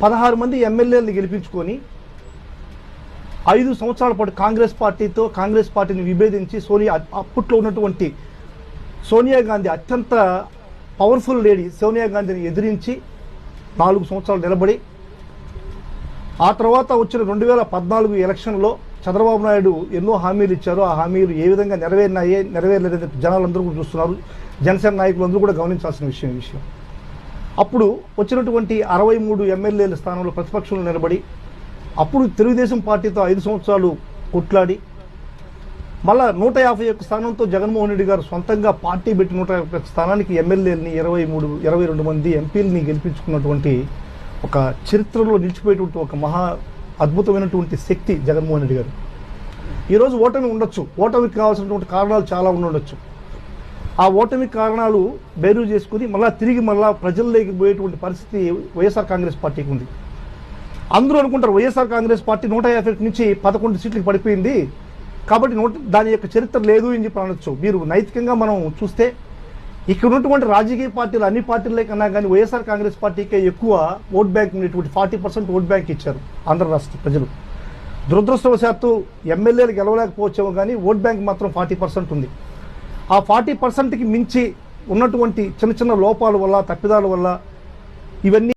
16 మంది ఎమ్మెల్యేలను గెలిపించుకొని 5 సంవత్సరాల పాటు కాంగ్రెస్ పార్టీని విభేదించి అప్పట్లో ఉన్నటువంటి సోనియా గాంధీ, అత్యంత పవర్ఫుల్ లేడీ సోనియా గాంధీని ఎదిరించి 4 సంవత్సరాలు నిలబడి, ఆ తర్వాత వచ్చిన 2014 ఎలక్షన్లో చంద్రబాబు నాయుడు ఎన్నో హామీలు ఇచ్చారు. ఆ హామీలు ఏ విధంగా నెరవేరలేదని జనాలందరూ కూడా చూస్తున్నారు. జనసేన నాయకులందరూ కూడా గమనించాల్సిన విషయం. అప్పుడు వచ్చినటువంటి 63 ఎమ్మెల్యేల స్థానంలో ప్రతిపక్షంలో నిలబడి, అప్పుడు తెలుగుదేశం పార్టీతో 5 సంవత్సరాలు కొట్లాడి, మళ్ళా 151 స్థానంతో జగన్మోహన్ రెడ్డి గారు సొంతంగా పార్టీ పెట్టి 151 స్థానానికి ఎమ్మెల్యేలని 22 మంది ఎంపీలని గెలిపించుకున్నటువంటి ఒక చరిత్రలో నిలిచిపోయేటువంటి ఒక మహా అద్భుతమైనటువంటి శక్తి జగన్మోహన్ రెడ్డి గారు. ఈరోజు ఓటమి ఉండొచ్చు, ఓటమికి కావాల్సినటువంటి కారణాలు చాలా ఉండొచ్చు. ఆ ఓటమి కారణాలు బేరు చేసుకుని తిరిగి ప్రజల్లోకి పోయేటువంటి పరిస్థితి వైఎస్ఆర్ కాంగ్రెస్ పార్టీకి ఉంది. అందరూ అనుకుంటారు వైఎస్ఆర్ కాంగ్రెస్ పార్టీ 150 నుంచి 11 సీట్లకు పడిపోయింది కాబట్టి దాని యొక్క చరిత్ర లేదు అని చెప్పి అనొచ్చు. మీరు నైతికంగా మనం చూస్తే ఇక్కడ ఉన్నటువంటి రాజకీయ పార్టీలు అన్ని పార్టీలే కన్నా కానీ వైఎస్ఆర్ కాంగ్రెస్ పార్టీకే ఎక్కువ ఓట్ బ్యాంక్ ఉండేటువంటి 40% ఓట్ బ్యాంక్ ఇచ్చారు ఆంధ్ర రాష్ట్ర ప్రజలు. దురదృష్టవశాత్తు ఎమ్మెల్యేలు గెలవలేకపోవచ్చేమో కానీ ఓట్ బ్యాంక్ మాత్రం 40% ఉంది. ఆ 40%కి మించి ఉన్నటువంటి చిన్న లోపాల వల్ల, తప్పిదాల వల్ల ఇవన్నీ